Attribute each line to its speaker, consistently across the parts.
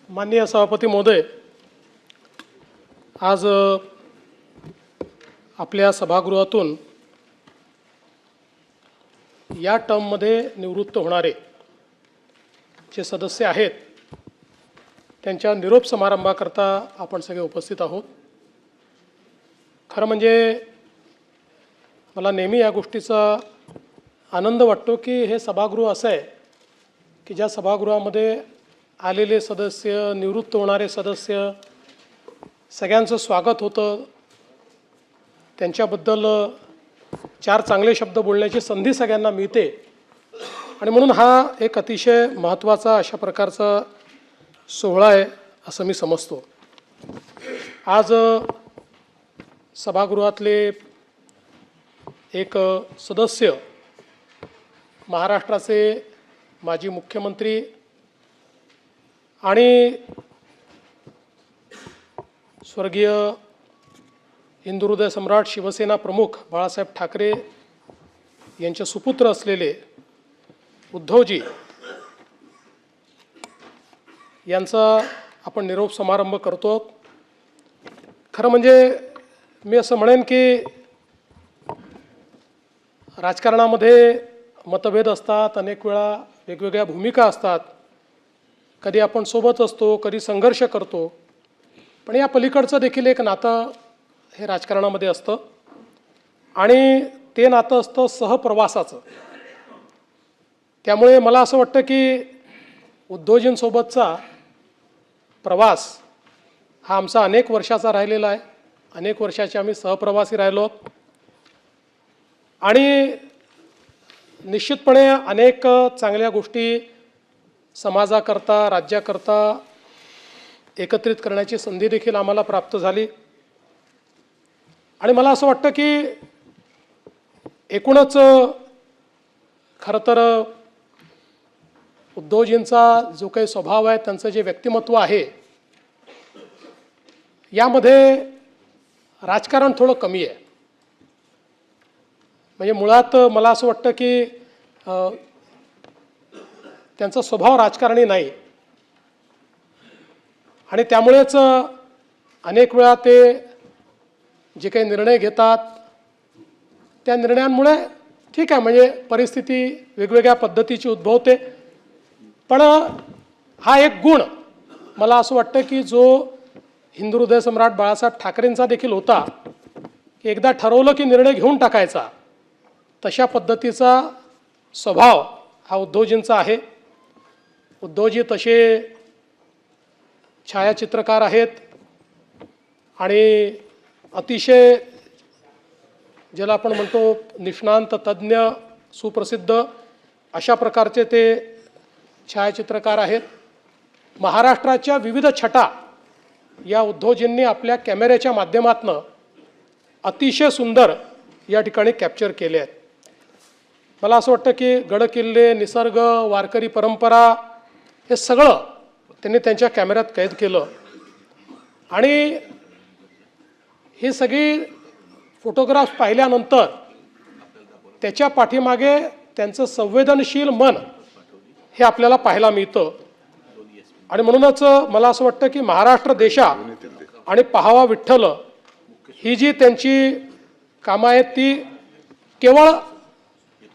Speaker 1: माननीय सभापती महोदय, आज आपल्या सभागृहातून या टर्ममध्ये निवृत्त होणारे जे सदस्य आहेत त्यांच्या निरोप समारंभाकरता आपण सगळे उपस्थित आहोत। खरं म्हणजे मला नेहमी या गोष्टीचा आनंद वाटतो की हे सभागृह असं आहे की ज्या सभागृहामध्ये आलेले सदस्य, निवृत्त होणारे सदस्य सगळ्यांचं स्वागत होतं, त्यांच्याबद्दल चार चांगले शब्द बोलण्याची संधी सगळ्यांना मिळते आणि म्हणून हा एक अतिशय महत्त्वाचा अशा प्रकारचा सोहळा आहे असं मी समजतो। आज सभागृहातले एक सदस्य, महाराष्ट्राचे माजी मुख्यमंत्री आणि स्वर्गीय हिंदुहृदय सम्राट शिवसेना प्रमुख बाळासाहेब ठाकरे यांचे सुपुत्र असलेले उद्धवजी यांचा आपण निरोप समारंभ करतो। खरं म्हणजे मी असं म्हणेन की राजकारणामध्ये मतभेद असतात, अनेक वेळा वेगवेगळ्या भूमिका असतात, कधी आपण सोबत असतो, कधी संघर्ष करतो, पण या पलीकडचं देखील एक नातं हे राजकारणामध्ये असतं आणि ते नातं असतं सहप्रवासाचं। त्यामुळे मला असं वाटतं की उद्धवजींसोबतचा प्रवास हा आमचा अनेक वर्षाचा राहिलेला आहे, अनेक वर्षाचे आम्ही सहप्रवासी राहिलो आणि निश्चितपणे अनेक चांगल्या गोष्टी समाजाकरता, राज्याकरता एकत्रित करण्याची संधी देखील आम्हाला प्राप्त झाली आणि मला असं वाटतं की एकूणच खरं तर उद्धवजींचा जो काही स्वभाव आहे, त्यांचं जे व्यक्तिमत्व आहे, यामध्ये राजकारण थोडं कमी आहे। म्हणजे मुळात मला असं वाटतं की त्यांचा स्वभाव राजकारणी नाही आणि त्यामुळेच अनेक वेळा ते जे काही निर्णय घेतात त्या निर्णयांमुळे ठीक आहे, म्हणजे परिस्थिती वेगवेगळ्या पद्धतीची उद्भवते, पण हा एक गुण मला असं वाटतं की जो हिंदुहृदय सम्राट बाळासाहेब ठाकरेंचा देखील होता की एकदा ठरवलं की निर्णय घेऊन टाकायचा, तशा पद्धतीचा स्वभाव हा उद्धवजींचा आहे। उद्धवजी तसे छायाचित्रकार आहेत आणि अतिशय ज्याला आपण म्हणतो निष्णांत, तज्ज्ञ, सुप्रसिद्ध अशा प्रकारचे ते छायाचित्रकार आहेत। महाराष्ट्राच्या विविध छटा या उद्धवजींनी आपल्या कॅमेऱ्याच्या माध्यमातून अतिशय सुंदर या ठिकाणी कॅप्चर केले आहेत। मला असं वाटतं की गडकिल्ले, निसर्ग, वारकरी परंपरा हे सगळं त्यांनी त्यांच्या कॅमेऱ्यात कैद केलं आणि ही सगळी फोटोग्राफ्स पाहिल्यानंतर त्याच्या पाठीमागे त्यांचं संवेदनशील मन हे आपल्याला पाहायला मिळतं आणि म्हणूनच मला असं वाटतं की महाराष्ट्र देशा आणि पाहावा विठ्ठल ही जी त्यांची कामं आहेत ती केवळ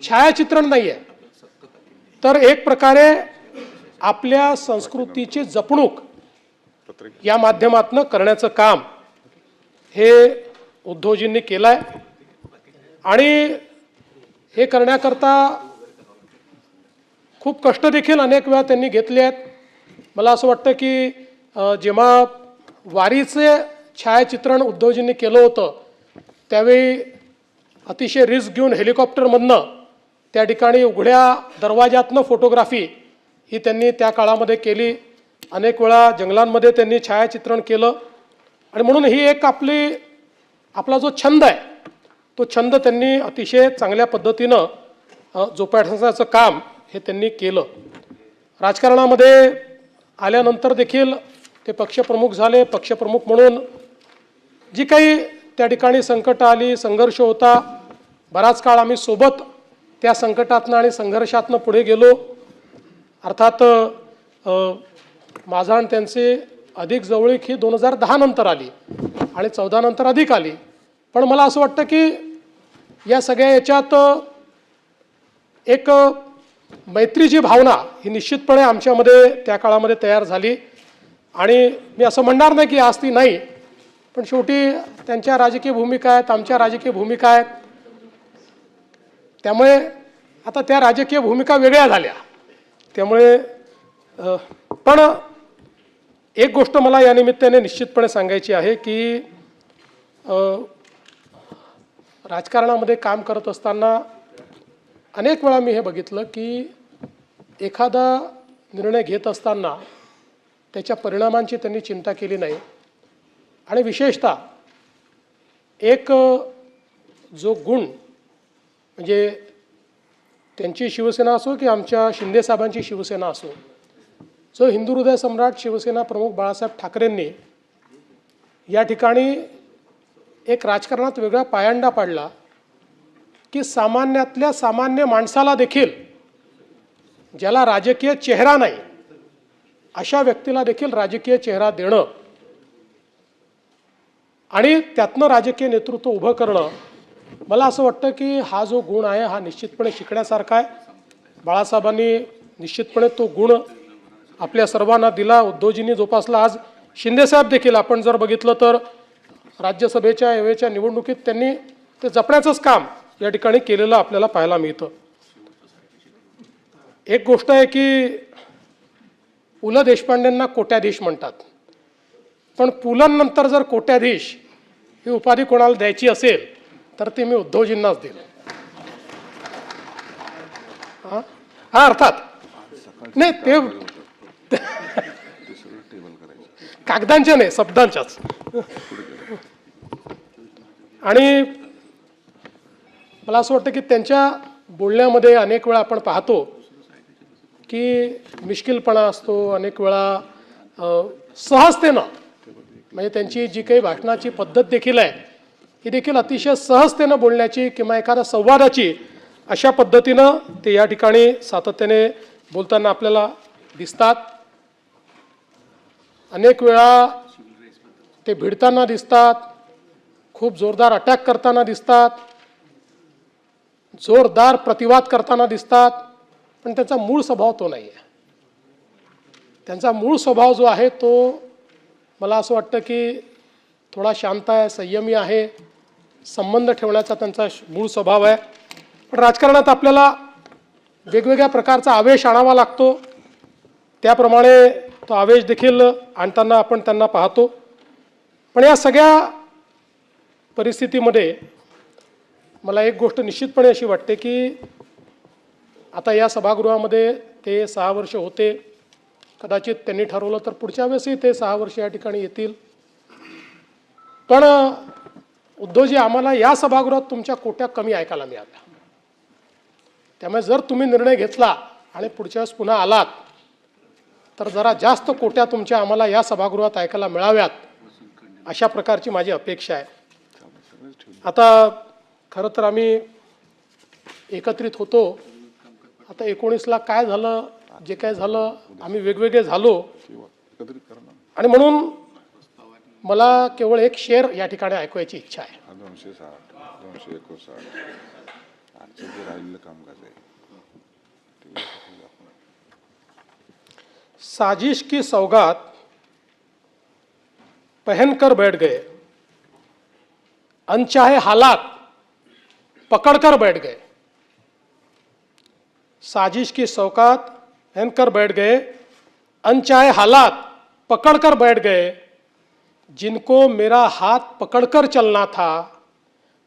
Speaker 1: छायाचित्रण नाही आहे, तर एक प्रकारे आपल्या संस्कृतीची जपणूक या माध्यमातून करण्याचं काम हे उद्धवजींनी केलं आहे आणि हे करण्याकरता खूप कष्ट देखील अनेक वेळा त्यांनी घेतले आहेत। मला असं वाटतं की जेव्हा वारीचे छायाचित्रण उद्धवजींनी केलं होतं त्यावेळी अतिशय रिस्क घेऊन हेलिकॉप्टरमधनं त्या ठिकाणी उघड्या दरवाजातनं फोटोग्राफी ही त्यांनी त्या काळामध्ये केली। अनेक वेळा जंगलांमध्ये त्यांनी छायाचित्रण केलं आणि म्हणून ही एक आपला जो छंद आहे तो छंद त्यांनी अतिशय चांगल्या पद्धतीनं जोपासण्याचं काम हे त्यांनी केलं। राजकारणामध्ये आल्यानंतर देखील ते पक्षप्रमुख झाले। पक्षप्रमुख म्हणून जी काही त्या ठिकाणी संकट आली, संघर्ष होता, बराच काळ आम्ही सोबत त्या संकटातनं आणि संघर्षातनं पुढे गेलो। अर्थात माझा आणि त्यांचे अधिक जवळीक ही 2010 नंतर आली आणि 14 नंतर अधिक आली. पण मला असं वाटतं की या सगळ्या याच्यात एक मैत्रीची भावना ही निश्चितपणे आमच्यामध्ये त्या काळामध्ये तयार झाली. आणि मी असं म्हणणार नाही की आज ती नाही, पण शेवटी त्यांच्या राजकीय भूमिका आहेत, आमच्या राजकीय भूमिका आहेत. त्यामुळे आता त्या राजकीय भूमिका वेगळ्या झाल्या. त्यामुळे पण एक गोष्ट मला या निमित्ताने निश्चितपणे सांगायची आहे की राजकारणामध्ये काम करत असताना अनेक वेळा मी हे बघितलं की एखादा निर्णय घेत असताना त्याच्या परिणामांची त्यांनी चिंता केली नाही. आणि विशेषतः एक जो गुण म्हणजे त्यांची शिवसेना असो की आमच्या शिंदेसाहेबांची शिवसेना असो, जो हिंदू हृदय सम्राट शिवसेना प्रमुख बाळासाहेब ठाकरेंनी या ठिकाणी एक राजकारणात वेगळा पायंडा पाडला की सामान्यातल्या सामान्य माणसाला देखील, ज्याला राजकीय चेहरा नाही अशा व्यक्तीला देखील राजकीय चेहरा देणं आणि त्यातनं राजकीय नेतृत्व उभं करणं, मला असं वाटतं की हा जो गुण आहे हा निश्चितपणे शिकण्यासारखा आहे. बाळासाहेबांनी निश्चितपणे तो गुण आपल्या सर्वांना दिला, उद्धवजींनी जोपासला. आज शिंदेसाहेब देखील आपण जर बघितलं तर राज्यसभेच्या यावेळेच्या निवडणुकीत त्यांनी ते जपण्याचंच काम या ठिकाणी केलेलं आपल्याला पाहायला मिळतं. एक गोष्ट आहे की पु ल देशपांडेंना कोट्याधीश म्हणतात, पण पुलंनंतर जर कोट्याधीश ही उपाधी कोणाला द्यायची असेल तर ते मी उद्धवजींनाच देईल. हा अर्थात नाही, ते कागदांच्या नाही, शब्दांच्याच. आणि मला असं वाटतं की त्यांच्या बोलण्यामध्ये अनेक वेळा आपण पाहतो की मिश्किलपणा असतो, अनेक वेळा सहजतेनं, म्हणजे त्यांची जी काही भाषणाची पद्धत देखील आहे ही देखील अतिशय सहजतेनं बोलण्याची किंवा एखाद्या संवादाची अशा पद्धतीनं ते या ठिकाणी सातत्याने बोलताना आपल्याला दिसतात. अनेक वेळा ते भिडताना दिसतात, खूप जोरदार अटॅक करताना दिसतात, जोरदार प्रतिवाद करताना दिसतात, पण त्यांचा मूळ स्वभाव तो नाही आहे. त्यांचा मूळ स्वभाव जो आहे तो मला असं वाटतं की थोडा शांत आहे, संयमी आहे, संबंध ठेवण्याचा त्यांचा मूळ स्वभाव आहे. पण राजकारणात आपल्याला वेगवेगळ्या प्रकारचा आवेश आणावा लागतो, त्याप्रमाणे तो आवेश देखील आणताना आपण त्यांना पाहतो. पण या सगळ्या परिस्थितीमध्ये मला एक गोष्ट निश्चितपणे अशी वाटते की आता या सभागृहामध्ये ते 6 वर्ष होते, कदाचित त्यांनी ठरवलं तर पुढच्या वेळेसही ते 6 वर्ष या ठिकाणी येतील. पण उद्धवजी, आम्हाला या सभागृहात तुमच्या कोट्या कमी ऐकायला मिळाल्या. त्यामुळे जर तुम्ही निर्णय घेतला आणि पुढच्या वेळेस पुन्हा आलात तर जरा जास्त कोट्या तुमच्या आम्हाला या सभागृहात ऐकायला मिळाव्यात, अशा प्रकारची माझी अपेक्षा आहे. आता खरं तर आम्ही एकत्रित होतो, आता 19ला काय झालं, जे काय झालं, आम्ही वेगवेगळे झालो आणि म्हणून मला केवळ एक शेर या ठिकाणी ऐकवायची इच्छा आहे.
Speaker 2: 260, 259 आजचं जे राहिलेलं कामकाज आहे
Speaker 1: साजिश की सौगात पहनकर बैठ गए, अनचाहे हालात पकड़कर बैठ गए. साजिश की सौगात पहनकर बैठ गए, अनचाहे हालात पकड़कर बैठ गए. जिनको मेरा हाथ पकड़कर चलना था,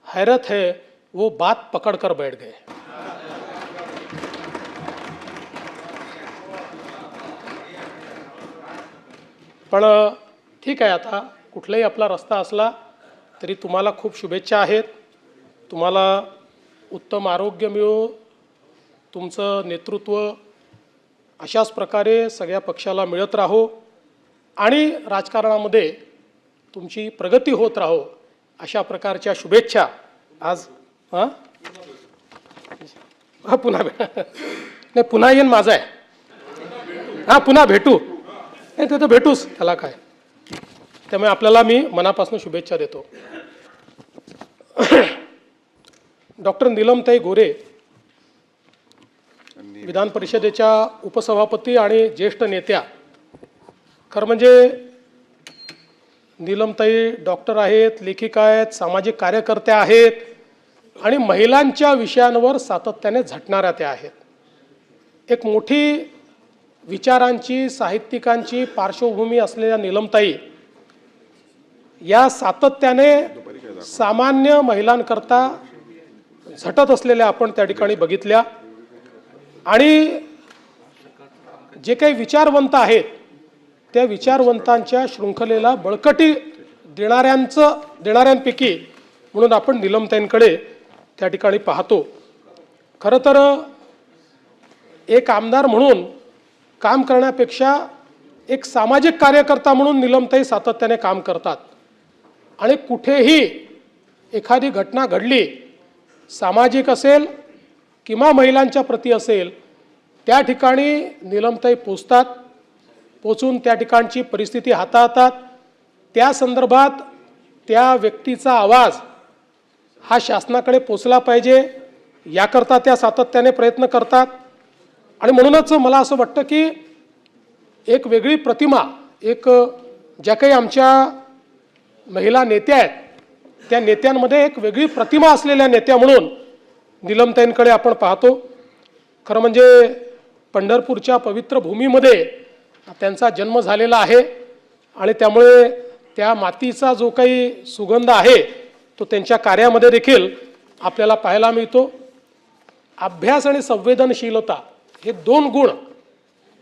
Speaker 1: हैरत है वो बात पकड़कर बैठ गए. पण ठीक आहे, आता कुठलाही आपला रस्ता असला तरी तुम्हाला खूप शुभेच्छा आहेत. तुम्हाला उत्तम आरोग्य मिळो, तुमचं नेतृत्व अशाच प्रकारे सगळ्या पक्षाला मिळत राहो आणि राजकारणामध्ये तुमची प्रगती होत राहो, अशा प्रकारच्या शुभेच्छा आज पुन्हा नाही, पुन्हा येईन माझा आहे. पुन्हा भेटू. नाही ते तर भेटूच, त्याला काय. त्यामुळे आपल्याला मी मनापासून शुभेच्छा देतो. डॉक्टर नीलमताई गोरे विधान परिषदेच्या उपसभापती आणि ज्येष्ठ नेत्या. खरं म्हणजे नीलमताई डॉक्टर आहेत, लेखिका आहेत, सामाजिक कार्यकर्त्या आहेत आणि महिलांच्या विषयांवर सातत्याने झटणाऱ्या त्या आहेत. एक मोठी विचारांची, साहित्यिकांची पार्श्वभूमी असलेल्या नीलमताई या सातत्याने सामान्य महिलांकरता झटत असलेल्या आपण त्या ठिकाणी बघितल्या. आणि जे काही विचारवंत आहेत त्या विचारवंतांच्या शृंखलेला बळकटी देणाऱ्यांपैकी म्हणून आपण नीलमताईंकडे त्या ठिकाणी पाहतो. खरं तर एक आमदार म्हणून काम करण्यापेक्षा एक सामाजिक कार्यकर्ता म्हणून नीलमताई सातत्याने काम करतात. आणि कुठेही एखादी घटना घडली, सामाजिक असेल किंवा महिलांच्या प्रती असेल, त्या ठिकाणी नीलमताई पोचतात. पोचून त्या ठिकाणची परिस्थिती हाताळतात. त्या संदर्भात त्या व्यक्तीचा आवाज हा शासनाकडे पोचला पाहिजे याकरता त्या सातत्याने प्रयत्न करतात. आणि म्हणूनच मला असं वाटतं की एक वेगळी प्रतिमा, एक ज्या काही आमच्या महिला नेत्या आहेत त्या नेत्यांमध्ये एक वेगळी प्रतिमा असलेल्या नेत्या म्हणून नीलमताईंकडे आपण पाहतो. खरं म्हणजे पंढरपूरच्या पवित्र भूमीमध्ये त्यांचा जन्म झालेला आहे आणि त्यामुळे त्या मातीचा जो काही सुगंध आहे तो त्यांच्या कार्यामध्ये देखील आपल्याला पाहायला मिळतो. अभ्यास आणि संवेदनशीलता हे दोन गुण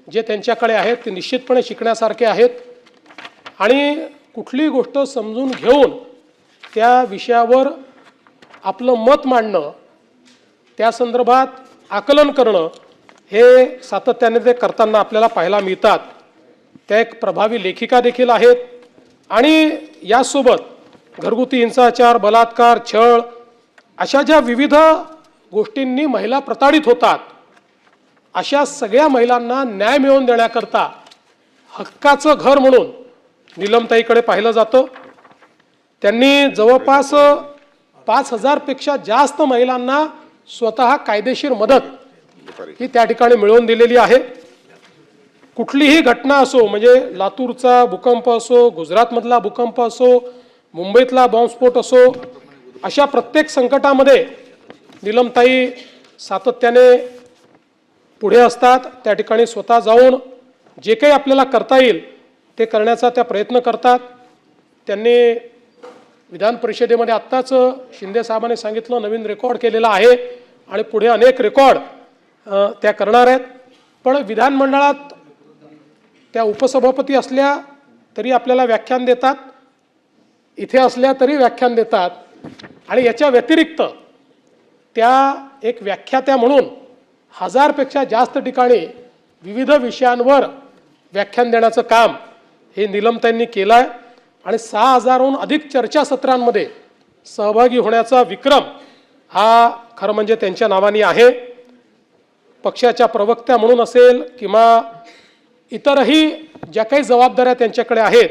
Speaker 1: जे त्यांच्याकडे आहेत ते निश्चितपणे शिकण्यासारखे आहेत. आणि कुठलीही गोष्ट समजून घेऊन त्या विषयावर आपलं मत मांडणं, त्या संदर्भात आकलन करणं हे सातत्याने ते करताना आपल्याला पाहायला मिळतात. त्या एक प्रभावी लेखिका देखील आहेत. आणि यासोबत घरगुती हिंसाचार, बलात्कार, छळ अशा ज्या विविध गोष्टींनी महिला प्रताडित होतात, अशा सगळ्या महिलांना न्याय मिळवून देण्याकरता हक्काचं घर म्हणून नीलमताईकडे पाहिलं जातं. त्यांनी जवळपास 5,000 पेक्षा जास्त महिलांना स्वतः कायदेशीर मदत ही त्या ठिकाणी मिळवून दिलेली आहे. कुठलीही घटना असो, म्हणजे लातूरचा भूकंप असो, गुजरातमधला भूकंप असो, मुंबईतला बॉम्बस्फोट असो, अशा प्रत्येक संकटामध्ये नीलमताई सातत्याने पुढे असतात. त्या ठिकाणी स्वतः जाऊन जे काही आपल्याला करता येईल ते करण्याचा त्या प्रयत्न करतात. त्यांनी विधान परिषदेमध्ये आत्ताच शिंदे साहेबांनी सांगितलं नवीन रेकॉर्ड केलेला आहे आणि पुढे अनेक रेकॉर्ड त्या करणार आहेत. पण विधानमंडळात त्या उपसभापती असल्या तरी आपल्याला व्याख्यान देतात, इथे असल्या तरी व्याख्यान देतात. आणि याच्या व्यतिरिक्त त्या एक व्याख्यात्या म्हणून 1000 पेक्षा जास्त ठिकाणी विविध विषयांवर व्याख्यान देण्याचं काम हे नीलमताईंनी केलं आहे. आणि 6000हून अधिक चर्चासत्रांमध्ये सहभागी होण्याचा विक्रम हा खरं म्हणजे त्यांच्या नावाने आहे. पक्षाच्या प्रवक्त्या म्हणून असेल किंवा इतरही ज्या काही जबाबदाऱ्या त्यांच्याकडे आहेत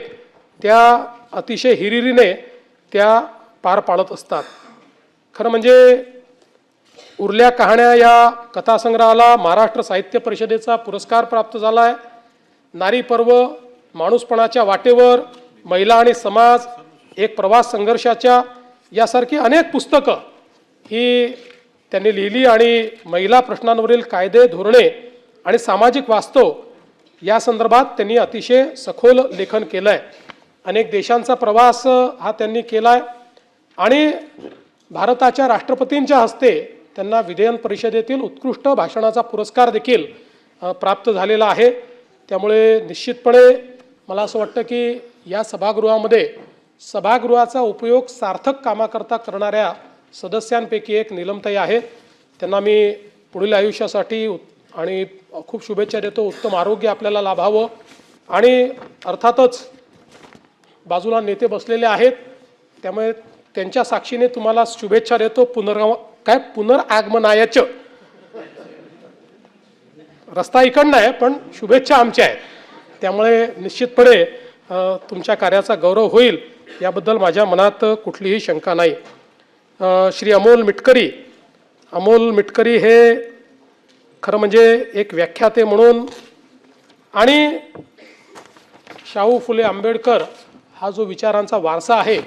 Speaker 1: त्या अतिशय हिरिरीने त्या पार पाडत असतात. खरं म्हणजे उरल्या कहाण्या या कथासंग्रहाला महाराष्ट्र साहित्य परिषदेचा पुरस्कार प्राप्त झाला आहे. नारी पर्व, माणूसपणाच्या वाटेवर, महिला आणि समाज, एक प्रवास संघर्षाच्या यासारखी अनेक पुस्तकं ही त्यांनी लिहिली आणि महिला प्रश्नांवरील कायदे, धोरणे आणि सामाजिक वास्तव या संदर्भात त्यांनी अतिशय सखोल लेखन केलं आहे. अनेक देशांचा प्रवास हा त्यांनी केला आहे आणि भारताच्या राष्ट्रपतींच्या हस्ते त्यांना विधान परिषदेतील उत्कृष्ट भाषणाचा पुरस्कार देखील प्राप्त झालेला आहे. त्यामुळे निश्चितपणे मला असं वाटतं की या सभागृहामध्ये सभागृहाचा उपयोग सार्थक कामाकरता करणाऱ्या सदस्यांपैकी एक नीलमताई आहेत. त्यांना मी पुढील आयुष्यासाठी आणि खूप शुभेच्छा देतो. उत्तम आरोग्य आपल्याला लाभावं. आणि अर्थातच बाजूला नेते बसलेले आहेत त्यामुळे त्यांच्या साक्षीने तुम्हाला शुभेच्छा देतो. पुनरागमनायचं रस्ता इकडनं आहे पण शुभेच्छा आमच्या आहेत. त्यामुळे निश्चितपणे तुमच्या कार्याचा गौरव होईल याबद्दल माझ्या मनात कुठलीही शंका नाही. श्री अमोल मिटकरी हे खरं म्हणजे एक व्याख्याते म्हणून आणि शाहू फुले आंबेडकर हा जो विचारांचा वारसा आहे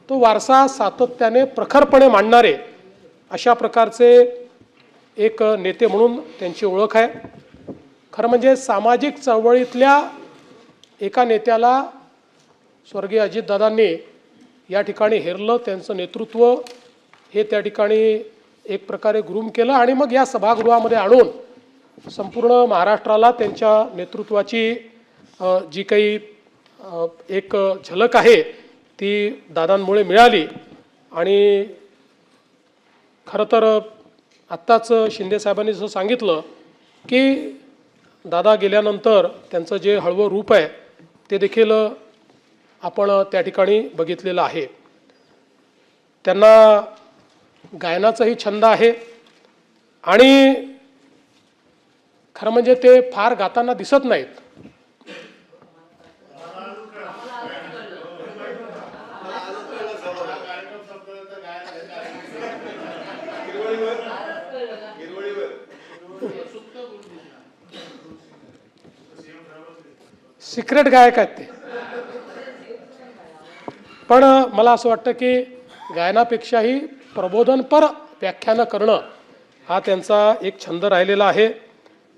Speaker 1: तो वारसा सातत्याने प्रखरपणे मांडणारे अशा प्रकारचे एक नेते म्हणून त्यांची ओळख आहे. खरं म्हणजे सामाजिक चळवळीतल्या एका नेत्याला स्वर्गीय अजितदादांनी या ठिकाणी हेरलं, त्यांचं नेतृत्व हे त्या ठिकाणी एक प्रकारे ग्रूम केलं आणि मग या सभागृहामध्ये आणून संपूर्ण महाराष्ट्राला त्यांच्या नेतृत्वाची जी काही एक झलक आहे ती दादांमुळे मिळाली. आणि खरं तर आत्ताच शिंदेसाहेबांनी जसं सांगितलं की दादा गेल्यानंतर त्यांचं जे हळवं रूप आहे ते देखील आपण त्या ठिकाणी बघितलेलं आहे. त्यांना गायनाचाही छंद आहे आणि खरं म्हणजे ते फार गाताना दिसत नाहीत. सिक्रेट गायक आहेत ते. पण मला असं वाटतं की गायनापेक्षाही प्रबोधनपर व्याख्यानं करणं हा त्यांचा एक छंद राहिलेला आहे.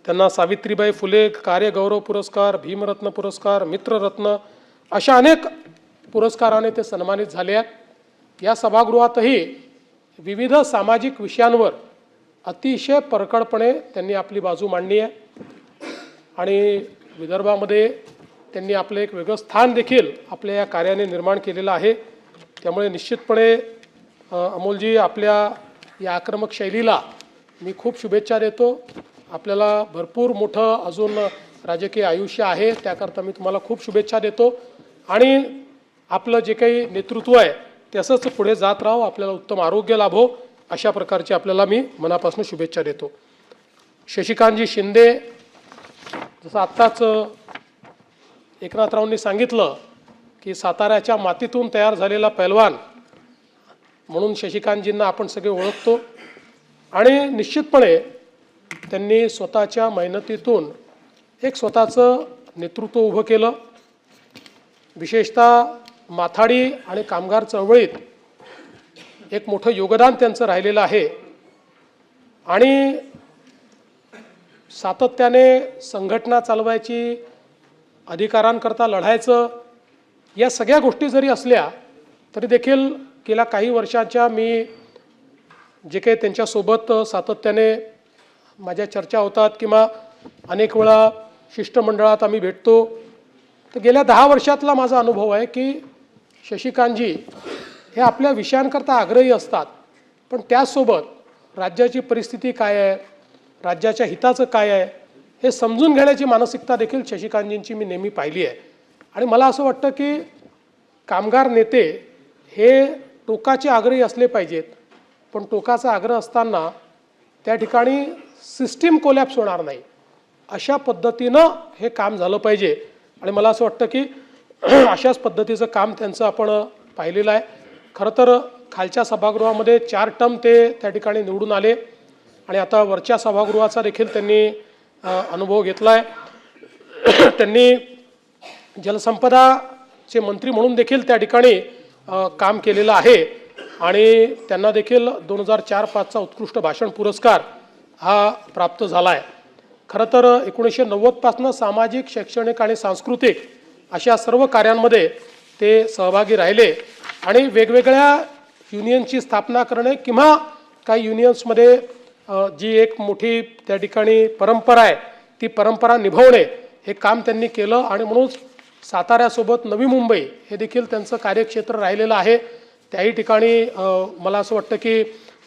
Speaker 1: त्यांना सावित्रीबाई फुले कार्यगौरव पुरस्कार, भीमरत्न पुरस्कार, मित्ररत्न अशा अनेक पुरस्काराने ते सन्मानित झाले आहेत. या सभागृहातही विविध सामाजिक विषयांवर अतिशय परखडपणे त्यांनी आपली बाजू मांडली आहे आणि विदर्भामध्ये त्यांनी आपलं एक वेगळं स्थान देखील आपल्या या कार्याने निर्माण केलेलं आहे. त्यामुळे निश्चितपणे अमोलजी आपल्या या आक्रमक शैलीला मी खूप शुभेच्छा देतो. आपल्याला भरपूर मोठं अजून राजकीय आयुष्य आहे, त्याकरता मी तुम्हाला खूप शुभेच्छा देतो आणि आपलं जे काही नेतृत्व आहे ते असंच पुढे जात राहो, आपल्याला उत्तम आरोग्य लाभो अशा प्रकारची आपल्याला मी मनापासून शुभेच्छा देतो. शशिकांतजी शिंदे, जसं आत्ताच एकनाथरावांनी सांगितलं की साताऱ्याच्या मातीतून तयार झालेला पैलवान म्हणून शशिकांतजींना आपण सगळे ओळखतो आणि निश्चितपणे त्यांनी स्वतःच्या मेहनतीतून एक स्वतःचं नेतृत्व उभं केलं. विशेषतः माथाडी आणि कामगार चळवळीत एक मोठं योगदान त्यांचं राहिलेलं आहे आणि सातत्याने संघटना चालवायची, अधिकारांकरता लढायचं, या सगळ्या गोष्टी जरी असल्या तरी देखील गेल्या काही वर्षाच्या मी जे काही त्यांच्यासोबत सातत्याने माझ्या चर्चा होतात किंवा अनेक वेळा शिष्टमंडळात आम्ही भेटतो, तर गेल्या 10 वर्षातला माझा अनुभव आहे की शशिकांतजी हे आपल्या विषयांकरता आग्रही असतात, पण त्याचसोबत राज्याची परिस्थिती काय आहे, राज्याच्या हिताचं काय आहे हे समजून घेण्याची मानसिकता देखील शशिकांतजींची मी नेहमी पाहिली आहे. आणि मला असं वाटतं की कामगार नेते हे टोकाचे आग्रही असले पाहिजेत, पण टोकाचा आग्रह असताना त्या ठिकाणी सिस्टीम कोलॅप्स होणार नाही अशा पद्धतीनं हे काम झालं पाहिजे. आणि मला असं वाटतं की अशाच पद्धतीचं काम त्यांचं आपण पाहिलेलं आहे. खरं तर खालच्या सभागृहामध्ये 4 टर्म ते त्या ठिकाणी निवडून आले आणि आता वरच्या सभागृहाचा देखील त्यांनी अनुभव घेतला आहे. त्यांनी जलसंपदाचे मंत्री म्हणून देखील त्या ठिकाणी काम केलेलं आहे आणि त्यांना देखील 2004-05चा उत्कृष्ट भाषण पुरस्कार हा प्राप्त झाला आहे. खरं तर 1990 पासून सामाजिक, शैक्षणिक आणि सांस्कृतिक अशा सर्व कार्यांमध्ये ते सहभागी राहिले आणि वेगवेगळ्या युनियनची स्थापना करणे किंवा काही युनियन्समध्ये जी एक मोठी त्या ठिकाणी परंपरा आहे ती परंपरा निभवणे हे काम त्यांनी केलं आणि म्हणून साताऱ्यासोबत नवी मुंबई हे देखील त्यांचं कार्यक्षेत्र राहिलेलं आहे. त्याही ठिकाणी मला असं वाटतं की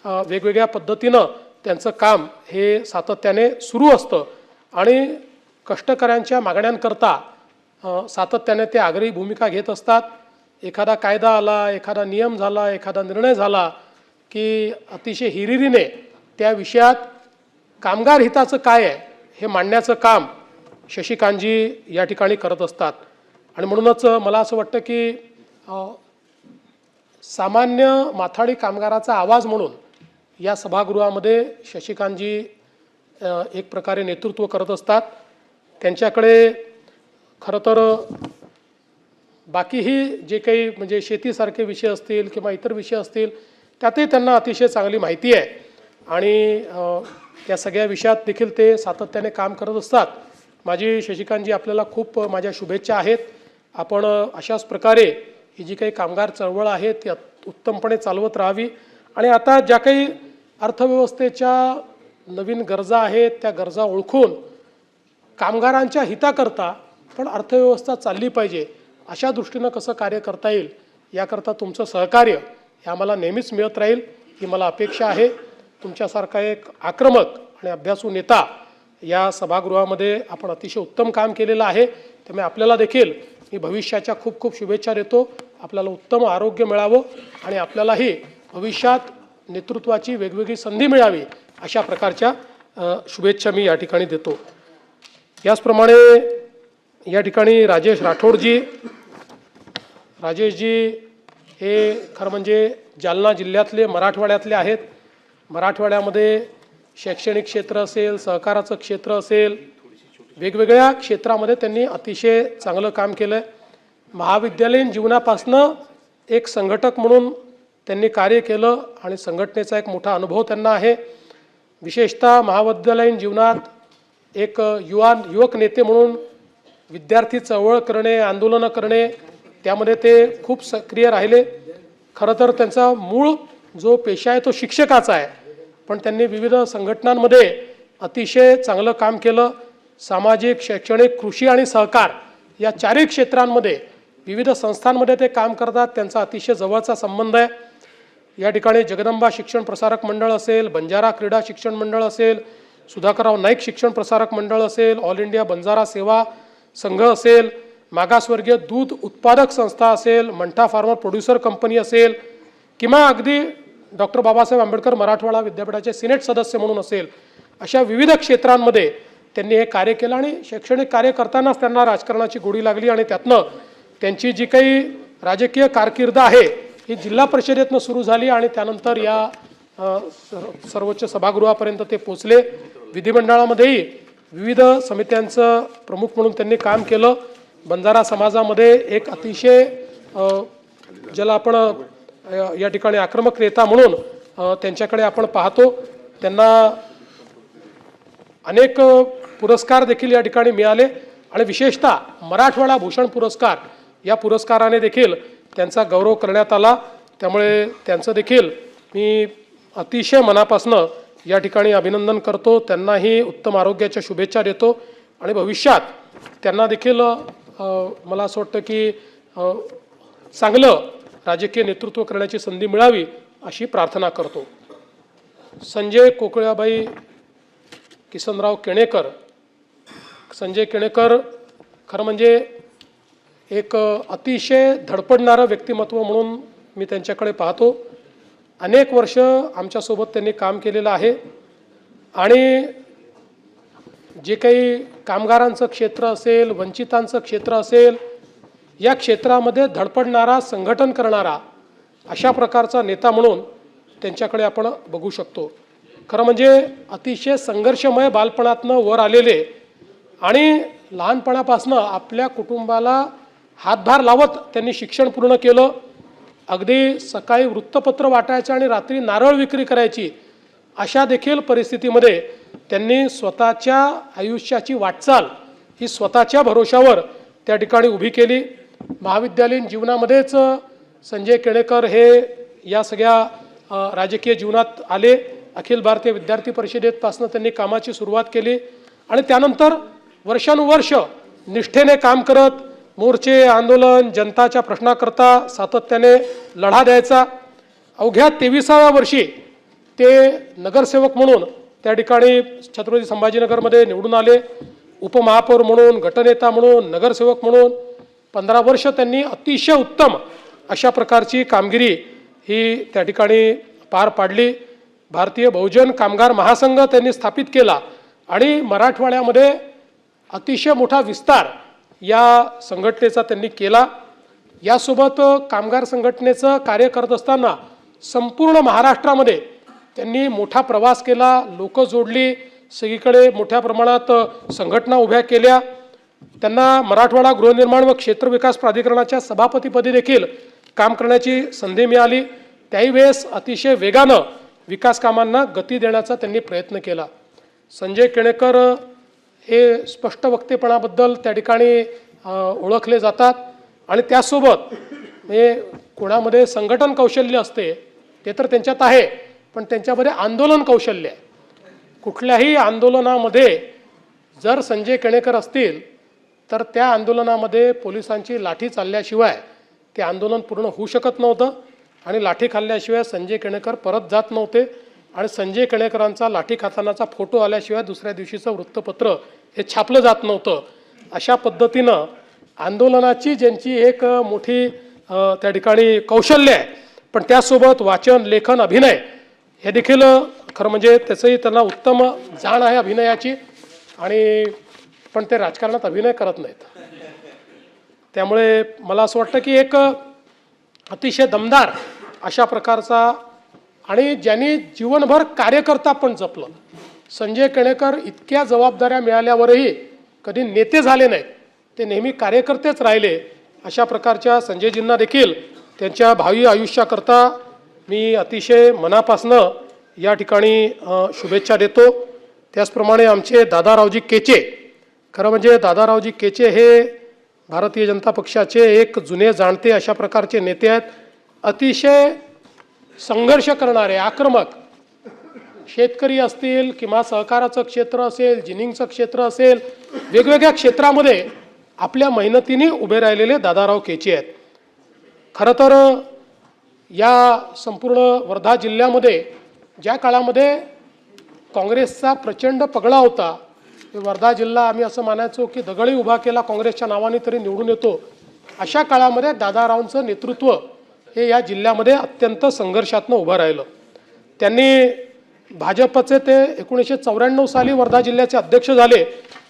Speaker 1: वेगवेगळ्या पद्धतीनं त्यांचं काम हे सातत्याने सुरू असतं आणि कष्टकऱ्यांच्या मागण्यांकरता सातत्याने ते आग्रही भूमिका घेत असतात. एखादा कायदा आला, एखादा नियम झाला, एखादा निर्णय झाला की अतिशय हिरिरीने त्या विषयात कामगार हिताचं काय आहे हे मांडण्याचं काम शशिकांतजी या ठिकाणी करत असतात. आणि म्हणूनच मला असं वाटतं की सामान्य माथाडी कामगाराचा आवाज म्हणून या सभागृहामध्ये शशिकांतजी एक प्रकारे नेतृत्व करत असतात. त्यांच्याकडे खरं तर बाकीही जे काही म्हणजे शेतीसारखे विषय असतील किंवा इतर विषय असतील त्यातही त्यांना अतिशय चांगली माहिती आहे आणि त्या सगळ्या विषयात देखील ते सातत्याने काम करत असतात. माझी शशिकांतजी आपल्याला खूप माझ्या शुभेच्छा आहेत. आपण अशाच प्रकारे ही जी काही कामगार चळवळ आहे ती उत्तमपणे चालवत राहावी आणि आता ज्या काही अर्थव्यवस्थेच्या नवीन गरजा आहेत त्या गरजा ओळखून कामगारांच्या हिताकरता पण अर्थव्यवस्था चालली पाहिजे अशा दृष्टीनं कसं कार्य करता येईल याकरता तुमचं सहकार्य हे आम्हाला नेहमीच मिळत राहील ही मला अपेक्षा आहे. तुमच्यासारखा एक आक्रमक आणि अभ्यासू नेता या सभागृहामध्ये आपण अतिशय उत्तम काम केलेलं आहे. त्यामुळे आपल्याला देखील मी भविष्याच्या खूप खूप शुभेच्छा देतो. आपल्याला उत्तम आरोग्य मिळावं आणि आपल्यालाही भविष्यात नेतृत्वाची वेगवेगळी संधी मिळावी अशा प्रकारच्या शुभेच्छा मी या ठिकाणी देतो. याचप्रमाणे या ठिकाणी राजेश राठोडजी हे खरं म्हणजे जालना जिल्ह्यातले मराठवाड्यातले आहेत. मराठवाड्यामध्ये शैक्षणिक क्षेत्र असेल, सहकाराचं क्षेत्र असेल, वेगवेगळ्या क्षेत्रामध्ये त्यांनी अतिशय चांगलं काम केलं आहे. महाविद्यालयीन जीवनापासनं एक संघटक म्हणून त्यांनी कार्य केलं आणि संघटनेचा एक मोठा अनुभव त्यांना आहे. विशेषतः महाविद्यालयीन जीवनात एक युवक नेते म्हणून विद्यार्थी चळवळ करणे, आंदोलनं करणे त्यामध्ये ते खूप सक्रिय राहिले. खरं तर त्यांचा मूळ जो पेशा आहे तो शिक्षकाचा आहे, पण त्यांनी विविध संघटनांमध्ये अतिशय चांगलं काम केलं. सामाजिक, शैक्षणिक, कृषी आणि सहकार या चारही क्षेत्रांमध्ये विविध संस्थांमध्ये ते काम करतात. त्यांचा अतिशय जवळचा संबंध आहे. या ठिकाणी जगदंबा शिक्षण प्रसारक मंडळ असेल, बंजारा क्रीडा शिक्षण मंडळ असेल, सुधाकरराव नाईक शिक्षण प्रसारक मंडळ असेल, ऑल इंडिया बंजारा सेवा संघ असेल, मागासवर्गीय दूध उत्पादक संस्था असेल, मंठा फार्मर प्रोड्युसर कंपनी असेल किंवा अगदी डॉक्टर बाबासाहेब आंबेडकर मराठवाडा विद्यापीठाचे सिनेट सदस्य म्हणून असेल, अशा विविध क्षेत्रांमध्ये त्यांनी हे कार्य केलं आणि शैक्षणिक कार्य करतानाच त्यांना राजकारणाची गोडी लागली आणि त्यातनं त्यांची जी काही राजकीय कारकीर्द आहे ही जिल्हा परिषदेतनं सुरू झाली आणि त्यानंतर या सर्वोच्च सभागृहापर्यंत ते पोचले. विधिमंडळामध्येही विविध समित्यांचं प्रमुख म्हणून त्यांनी काम केलं. बंजारा समाजामध्ये एक अतिशय ज्याला आपण या ठिकाणी आक्रमक नेता म्हणून त्यांच्याकडे आपण पाहतो. त्यांना अनेक पुरस्कार देखील या ठिकाणी मिळाले आणि विशेषतः मराठवाडा भूषण पुरस्कार या पुरस्काराने देखील त्यांचा गौरव करण्यात आला. त्यामुळे त्यांचं देखील मी अतिशय मनापासनं या ठिकाणी अभिनंदन करतो. त्यांनाही उत्तम आरोग्याच्या शुभेच्छा देतो आणि भविष्यात त्यांना देखील मला असं वाटतं की चांगलं राजकीय नेतृत्व करण्याची संधी मिळावी अशी प्रार्थना करतो. संजय कोकळाबाई किसनराव केणेकर. संजय केणेकर खरं म्हणजे एक अतिशय धडपडणारं व्यक्तिमत्व म्हणून मी त्यांच्याकडे पाहतो. अनेक वर्ष आमच्यासोबत त्यांनी काम केलेलं आहे आणि जे काही कामगारांचं क्षेत्र असेल, वंचितांचं क्षेत्र असेल, या क्षेत्रामध्ये धडपडणारा, संघटन करणारा अशा प्रकारचा नेता म्हणून त्यांच्याकडे आपण बघू शकतो. खरं म्हणजे अतिशय संघर्षमय बालपणातनं वर आलेले आणि लहानपणापासनं आपल्या कुटुंबाला हातभार लावत त्यांनी शिक्षण पूर्ण केलं. अगदी सकाळी वृत्तपत्र वाटायचं आणि रात्री नारळ विक्री करायची अशा देखील परिस्थितीमध्ये त्यांनी स्वतःच्या आयुष्याची वाटचाल ही स्वतःच्या भरोशावर त्या ठिकाणी उभी केली. महाविद्यालयीन जीवनामध्येच संजय केणेकर हे या सगळ्या राजकीय जीवनात आले. अखिल भारतीय विद्यार्थी परिषदेपासून त्यांनी कामाची सुरुवात केली आणि त्यानंतर वर्षानुवर्ष निष्ठेने काम करत मोर्चे, आंदोलन, जनताच्या प्रश्नाकरता सातत्याने लढा द्यायचा. अवघ्या 23व्या वर्षी ते नगरसेवक म्हणून त्या ठिकाणी छत्रपती संभाजीनगरमध्ये निवडून आले. उपमहापौर म्हणून, गटनेता म्हणून, नगरसेवक म्हणून 15 वर्ष त्यांनी अतिशय उत्तम अशा प्रकारची कामगिरी ही त्या ठिकाणी पार पाडली. भारतीय बहुजन कामगार महासंघ त्यांनी स्थापित केला आणि मराठवाड्यामध्ये अतिशय मोठा विस्तार या संघटनेचा त्यांनी केला. यासोबत कामगार संघटनेचं कार्य करत असताना संपूर्ण महाराष्ट्रामध्ये त्यांनी मोठा प्रवास केला, लोक जोडली, सगळीकडे मोठ्या प्रमाणात संघटना उभ्या केल्या. त्यांना मराठवाडा गृहनिर्माण व क्षेत्र विकास प्राधिकरणाच्या सभापतीपदी देखील काम करण्याची संधी मिळाली. त्याही वेळेस अतिशय वेगानं विकास कामांना गती देण्याचा त्यांनी प्रयत्न केला. संजय केणेकर हे स्पष्ट वक्तेपणाबद्दल त्या ठिकाणी ओळखले जातात आणि त्यासोबत म्हणजे कोणामध्ये संघटन कौशल्य असते ते तर त्यांच्यात आहे, पण त्यांच्यामध्ये आंदोलन कौशल्य आहे. कुठल्याही आंदोलनामध्ये जर संजय केणेकर असतील तर त्या आंदोलनामध्ये पोलिसांची लाठी चालल्याशिवाय ते आंदोलन पूर्ण होऊ शकत नव्हतं आणि लाठी खाल्ल्याशिवाय संजय केणेकर परत जात नव्हते आणि संजय केणेकरांचा लाठी खातानाचा फोटो आल्याशिवाय दुसऱ्या दिवशीचं वृत्तपत्र हे छापलं जात नव्हतं. अशा पद्धतीनं आंदोलनाची ज्यांची एक मोठी त्या ठिकाणी कौशल्य आहे, पण त्यासोबत वाचन, लेखन, अभिनय हे देखील खरं म्हणजे त्याचंही त्यांना उत्तम जाण आहे अभिनयाची, आणि पण ते राजकारणात अभिनय करत नाहीत. त्यामुळे मला असं वाटतं की एक अतिशय दमदार अशा प्रकारचा आणि ज्यांनी जीवनभर कार्यकर्ता पण जपलं. संजय केणेकर इतक्या जबाबदाऱ्या मिळाल्यावरही कधी नेते झाले नाहीत, ते नेहमी कार्यकर्तेच राहिले. अशा प्रकारच्या संजयजींना देखील त्यांच्या भावी आयुष्याकरता मी अतिशय मनापासनं या ठिकाणी शुभेच्छा देतो. त्याचप्रमाणे आमचे दादारावजी केचे, खरं म्हणजे दादारावजी केचे हे भारतीय जनता पक्षाचे एक जुने जाणते अशा प्रकारचे नेते आहेत. अतिशय संघर्ष करणारे, आक्रमक, शेतकरी असतील किंवा सहकाराचं क्षेत्र असेल, जिनिंगचं क्षेत्र असेल, वेगवेगळ्या क्षेत्रामध्ये आपल्या मेहनतीने उभे राहिलेले दादाराव केचे आहेत. खरं तर या संपूर्ण वर्धा जिल्ह्यामध्ये ज्या काळामध्ये काँग्रेसचा प्रचंड पगडा होता, वर्धा जिल्हा आम्ही असं मानायचो की दगडी उभा केला काँग्रेसच्या नावाने तरी निवडून येतो, अशा काळामध्ये दादारावांचं नेतृत्व हे या जिल्ह्यामध्ये अत्यंत संघर्षातनं उभं राहिलं. त्यांनी भाजपचे ते 1994 साली वर्धा जिल्ह्याचे अध्यक्ष झाले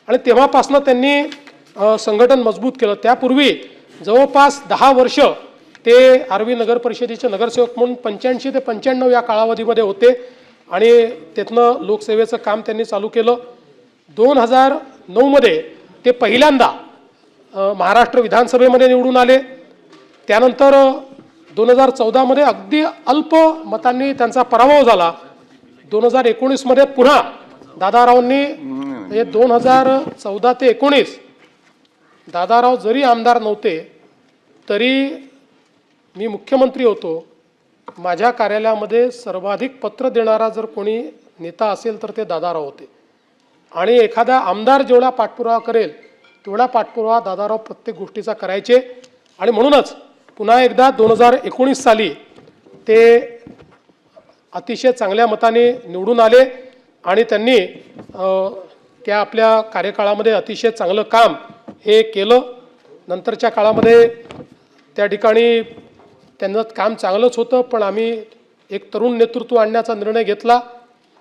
Speaker 1: आणि तेव्हापासून त्यांनी संघटन मजबूत केलं. त्यापूर्वी जवळपास 10 वर्ष ते आर्वी नगर परिषदेचे नगरसेवक म्हणून 85 ते 95 या कालावधीमध्ये होते आणि त्यातनं लोकसेवेचं काम त्यांनी चालू केलं. 2009 मध्ये ते पहिल्यांदा महाराष्ट्र विधानसभेमध्ये निवडून आले. त्यानंतर 2014 मध्ये अगदी अल्प मतांनी त्यांचा पराभव झाला. 2019 मध्ये पुन्हा दादारावांनी 2014 ते 19 दादाराव जरी आमदार नव्हते तरी मी मुख्यमंत्री होतो. माझ्या कार्यालयामध्ये सर्वाधिक पत्र देणारा जर कोणी नेता असेल तर ते दादाराव होते आणि एखादा आमदार जेवढा पाठपुरावा करेल तेवढा पाठपुरावा दादाराव प्रत्येक गोष्टीचा करायचे. आणि म्हणूनच पुन्हा एकदा 2019 साली ते अतिशय चांगल्या मताने निवडून आले आणि त्यांनी त्या आपल्या कार्यकाळामध्ये अतिशय चांगलं काम हे केलं. नंतरच्या काळामध्ये त्या ठिकाणी त्यांचं काम चांगलंच होतं, पण आम्ही एक तरुण नेतृत्व आणण्याचा निर्णय घेतला.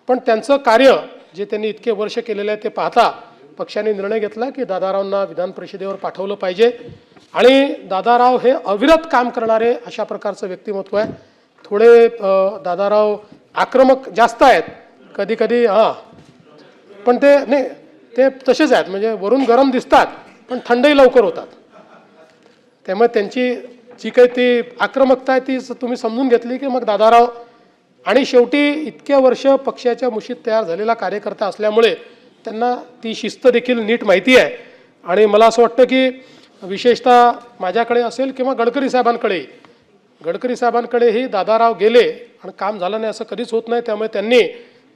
Speaker 1: पण त्यांचं कार्य जे त्यांनी इतके वर्ष केलेलं आहे ते पाहता पक्षाने निर्णय घेतला की दादारावांना विधान परिषदेवर पाठवलं पाहिजे. आणि दादाराव हे अविरत काम करणारे अशा प्रकारचं व्यक्तिमत्व आहे. थोडे दादाराव आक्रमक जास्त आहेत कधी कधी, पण ते नाही, ते तसेच आहेत, म्हणजे वरून गरम दिसतात पण थंडही लवकर होतात. त्यामुळे त्यांची जी काही ती आक्रमकता आहे ती तुम्ही समजून घेतली की मग दादाराव, आणि शेवटी इतके वर्ष पक्षाच्या मुशीत तयार झालेला कार्यकर्ता असल्यामुळे त्यांना ती शिस्त देखील नीट माहिती आहे. आणि मला असं वाटतं की विशेषतः माझ्याकडे असेल किंवा गडकरी साहेबांकडेही दादाराव गेले आणि काम झालं नाही असं कधीच होत नाही. त्यामुळे त्यांनी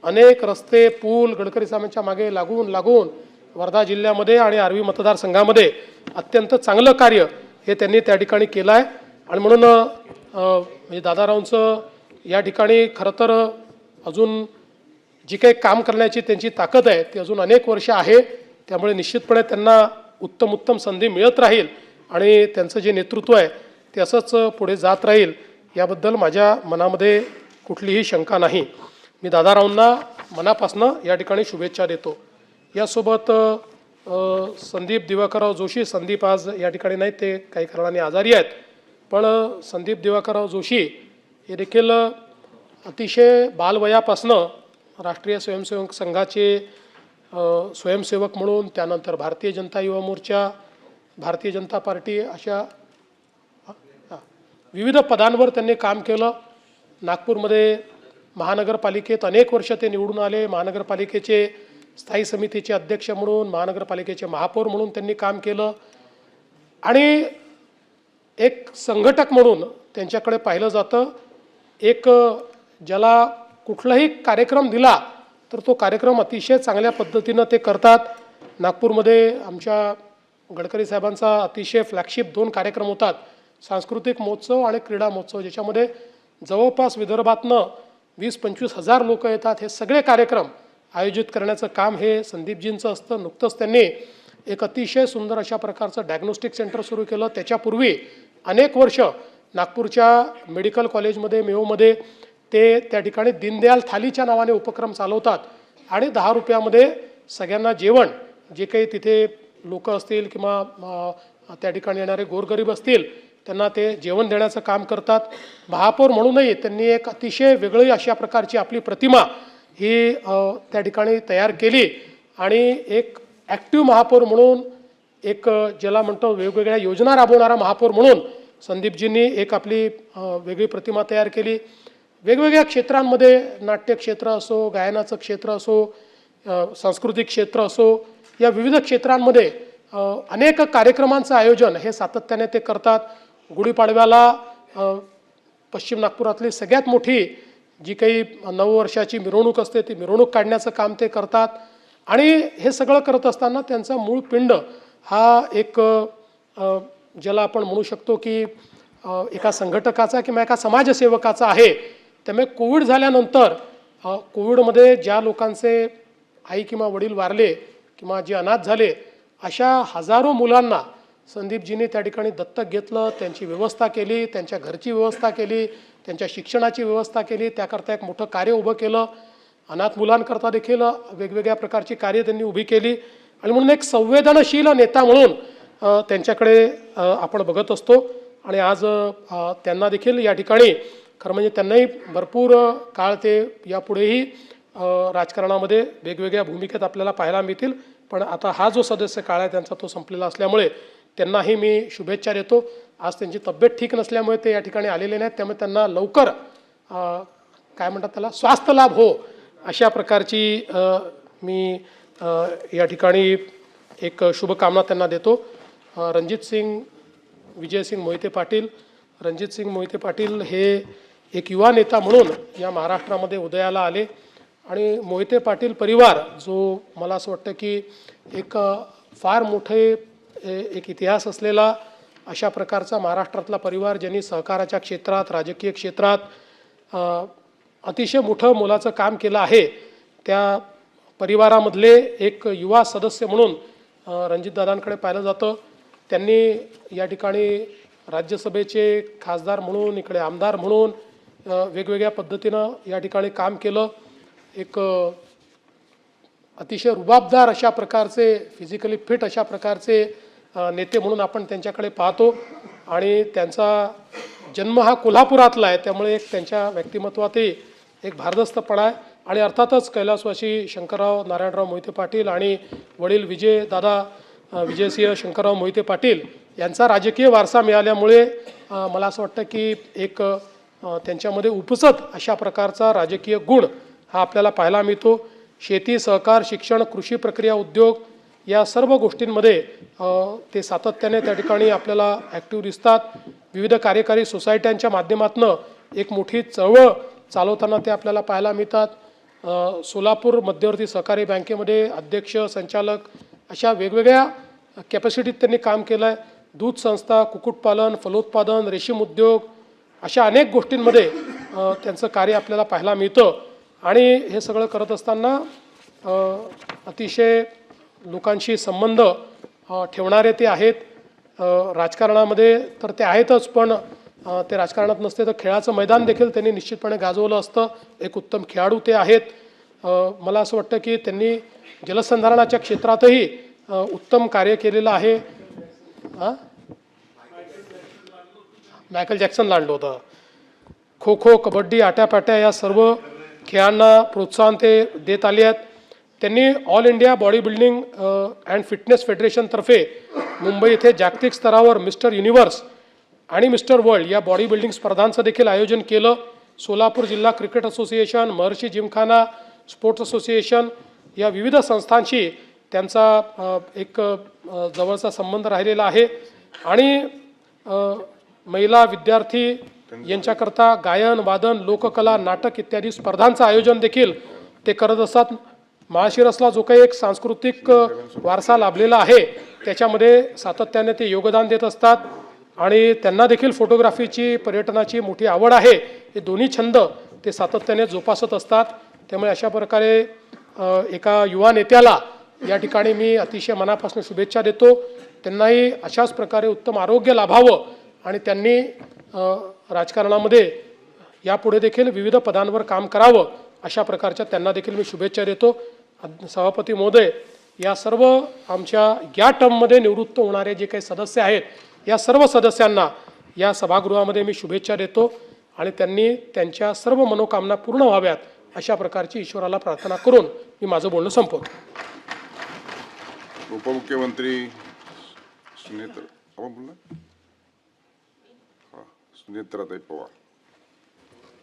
Speaker 1: अनेक रस्ते, पूल गडकरी साहेबांच्या मागे लागून वर्धा जिल्ह्यामध्ये आणि आर्वी मतदारसंघामध्ये अत्यंत चांगलं कार्य हे त्यांनी त्या ठिकाणी केलं आहे. आणि म्हणून म्हणजे दादारावांचं या ठिकाणी खरं तर अजून जी काही काम करण्याची त्यांची ताकद आहे ती अजून अनेक वर्ष आहे. त्यामुळे निश्चितपणे त्यांना उत्तम संधी मिळत राहील आणि त्यांचं जे नेतृत्व आहे ते असंच पुढे जात राहील याबद्दल माझ्या मनामध्ये कुठलीही शंका नाही. मी दादारावांना मनापासून या ठिकाणी शुभेच्छा देतो. यासोबत संदीप दिवाकरराव जोशी. संदीप आज या ठिकाणी नाहीत, ते काही कारणाने आजारी आहेत. पण संदीप दिवाकरराव जोशी हे देखील अतिशय बालवयापासनं राष्ट्रीय स्वयंसेवक संघाचे स्वयंसेवक म्हणून, त्यानंतर भारतीय जनता युवा मोर्चा, भारतीय जनता पार्टी अशा विविध पदांवर त्यांनी काम केलं. नागपूरमध्ये महानगरपालिकेत अनेक वर्ष ते निवडून आले. महानगरपालिकेचे स्थायी समितीचे अध्यक्ष म्हणून, महानगरपालिकेचे महापौर म्हणून त्यांनी काम केलं. आणि एक संघटक म्हणून त्यांच्याकडे पाहिलं जातं. एक ज्याला कुठलाही कार्यक्रम दिला तर तो कार्यक्रम अतिशय चांगल्या पद्धतीनं ते करतात. नागपूरमध्ये आमच्या गडकरी साहेबांचा अतिशय फ्लॅगशिप 2 कार्यक्रम होतात, सांस्कृतिक महोत्सव आणि क्रीडा महोत्सव, ज्याच्यामध्ये जवळपास विदर्भातनं 20-25 हजार लोक येतात. हे सगळे कार्यक्रम आयोजित करण्याचं काम हे संदीपजींचं असतं. नुकतंच त्यांनी एक अतिशय सुंदर अशा प्रकारचं डायग्नोस्टिक सेंटर सुरू केलं. त्याच्यापूर्वी अनेक वर्ष नागपूरच्या मेडिकल कॉलेजमध्ये, मेयोमध्ये ते त्या ठिकाणी दीनदयाल थालीच्या नावाने उपक्रम चालवतात. आणि 10 रुपयामध्ये सगळ्यांना जेवण, जे काही तिथे लोक असतील किंवा त्या ठिकाणी येणारे गोरगरीब असतील त्यांना ते जेवण देण्याचं काम करतात. महापौर म्हणूनही त्यांनी एक अतिशय वेगळी अशा प्रकारची आपली प्रतिमा ही त्या ठिकाणी तयार केली. आणि एक ॲक्टिव्ह महापौर म्हणून, एक ज्याला म्हणतो वेगवेगळ्या योजना राबवणारा महापौर म्हणून संदीपजींनी एक आपली वेगळी प्रतिमा तयार केली. वेगवेगळ्या क्षेत्रांमध्ये, नाट्य क्षेत्र असो, गायनाचं क्षेत्र असो, सांस्कृतिक क्षेत्र असो, या विविध क्षेत्रांमध्ये अनेक कार्यक्रमांचं आयोजन हे सातत्याने ते करतात. गुढीपाडव्याला पश्चिम नागपुरातली सगळ्यात मोठी जी काही नववर्षाची मिरवणूक असते ती मिरवणूक काढण्याचं काम ते करतात. आणि हे सगळं करत असताना त्यांचा मूळ पिंड हा एक ज्याला आपण म्हणू शकतो की एका संघटकाचा किंवा एका समाजसेवकाचा आहे. त्यामुळे कोविड झाल्यानंतर कोविडमध्ये ज्या लोकांचे आई किंवा वडील वारले किंवा जे अनाथ झाले अशा हजारो मुलांना संदीपजींनी त्या ठिकाणी दत्तक घेतलं, त्यांची व्यवस्था केली, त्यांच्या घरची व्यवस्था केली, त्यांच्या शिक्षणाची व्यवस्था केली. त्याकरता एक मोठं कार्य उभं केलं. अनाथ मुलांकरता देखील वेगवेगळ्या प्रकारची कार्य त्यांनी उभी केली. आणि म्हणून एक संवेदनशील नेता म्हणून त्यांच्याकडे आपण बघत असतो. आणि आज त्यांना देखील या ठिकाणी खरं म्हणजे त्यांनाही भरपूर काळ ते यापुढेही राजकारणामध्ये वेगवेगळ्या भूमिकेत आपल्याला पाहायला मिळतील. पण आता हा जो सदस्य काळ आहे त्यांचा तो संपलेला असल्यामुळे त्यांनाही मी शुभेच्छा देतो. आज त्यांची तब्येत ठीक नसल्यामुळे ते या ठिकाणी आलेले नाहीत. त्यामुळे त्यांना लवकर काय म्हणतात त्याला स्वास्थ्य लाभ हो अशा प्रकारची मी या ठिकाणी एक शुभकामना त्यांना देतो. रणजितसिंग विजयसिंग मोहिते पाटील. रणजितसिंग मोहिते पाटील हे एक युवा नेता म्हणून या महाराष्ट्रामध्ये उदयाला आले. आणि मोहिते पाटील परिवार जो मला असं वाटतं की एक फार मोठे एक इतिहास असलेला अशा प्रकारचा महाराष्ट्रातला परिवार, ज्यांनी सहकाराच्या क्षेत्रात, राजकीय क्षेत्रात अतिशय मोठं मोलाचं काम केलं आहे. त्या परिवारामधले एक युवा सदस्य म्हणून रणजितदादांकडे पाहिलं जातं. त्यांनी या ठिकाणी राज्यसभेचे खासदार म्हणून, इकडे आमदार म्हणून वेगवेगळ्या पद्धतीनं या ठिकाणी काम केलं. एक अतिशय रुबाबदार अशा प्रकारचे, फिजिकली फिट अशा प्रकारचे नेते म्हणून आपण त्यांच्याकडे पाहतो. आणि त्यांचा जन्म हा कोल्हापुरातला आहे, त्यामुळे एक त्यांच्या व्यक्तिमत्वातही एक भारदस्तपणा आहे. आणि अर्थातच कैलासवासी शंकरराव नारायणराव मोहिते पाटील आणि वडील विजयसिंह शंकरराव मोहिते पाटील यांचा राजकीय वारसा मिळाल्यामुळे मला असं वाटतं की एक त्यांच्यामध्ये उपसत अशा प्रकारचा राजकीय गुण हा आपल्याला पाहायला मिळतो. शेती, सहकार, शिक्षण, कृषी प्रक्रिया उद्योग या सर्व गोष्टींमध्ये ते सातत्याने त्या ठिकाणी आपल्याला ॲक्टिव्ह दिसतात. विविध कार्यकारी सोसायट्यांच्या माध्यमातून एक मोठी चळवळ चालवताना ते आपल्याला पाहायला मिळतात. सोलापूर मध्यवर्ती सहकारी बँकेमध्ये अध्यक्ष, संचालक अशा वेगवेगळ्या कॅपॅसिटीत त्यांनी काम केलं आहे. दूध संस्था, कुक्कुटपालन, फलोत्पादन, रेशीम उद्योग अशा अनेक गोष्टींमध्ये त्यांचं कार्य आपल्याला पाहायला मिळतं. आणि हे सगळं करत असताना अतिशय लोकांशी संबंध ठेवणारे ते आहेत. राजकारणामध्ये तर ते आहेतच, पण ते राजकारणात नसते तर खेळाचं मैदान देखील त्यांनी निश्चितपणे गाजवलं असतं. एक उत्तम खेळाडू ते आहेत. मला असं वाटतं की त्यांनी जलसंधारणाच्या क्षेत्रातही उत्तम कार्य केलेलं आहे. मायकल जॅक्सनला आणलं होतं. खो खो, कबड्डी, आट्यापाट्या या सर्व खेळांना प्रोत्साहन ते देत आले आहेत. त्यांनी all India body building and fitness फेडरेशनतर्फे मुंबई येथे जागतिक स्तरावर मिस्टर युनिव्हर्स आणि मिस्टर वर्ल्ड या बॉडी बिल्डिंग स्पर्धांचं देखील आयोजन केलं. सोलापूर जिल्हा cricket association, Maharshi Gymkhana sports association या विविध संस्थांशी त्यांचा एक जवळचा संबंध राहिलेला आहे. आणि महिला विद्यार्थी यांच्याकरता गायन, वादन, लोककला, नाटक इत्यादी स्पर्धांचं आयोजन देखील ते करत असतात. माळशिरसला जो काही एक सांस्कृतिक वारसा लाभलेला आहे त्याच्यामध्ये सातत्याने ते योगदान देत असतात. आणि त्यांना देखील फोटोग्राफीची, पर्यटनाची मोठी आवड आहे. हे दोन्ही छंद ते सातत्याने जोपासत असतात. त्यामुळे अशा प्रकारे एका युवा नेत्याला या ठिकाणी मी अतिशय मनापासून शुभेच्छा देतो. त्यांनाही अशाच प्रकारे उत्तम आरोग्य लाभावं आणि त्यांनी राजकारणामध्ये यापुढे देखील विविध पदांवर काम करावं अशा प्रकारच्या त्यांना देखील मी शुभेच्छा देतो. सभापती महोदय, या सर्व आमच्या या टर्ममध्ये निवृत्त होणारे जे काही सदस्य आहेत या सर्व सदस्यांना या सभागृहामध्ये मी शुभेच्छा देतो आणि त्यांनी त्यांच्या सर्व मनोकामना पूर्ण व्हाव्यात अशा प्रकारची ईश्वराला प्रार्थना करून मी माझं बोलणं संपवतो.
Speaker 2: उपमुख्यमंत्री सुनेत्राताई पवार.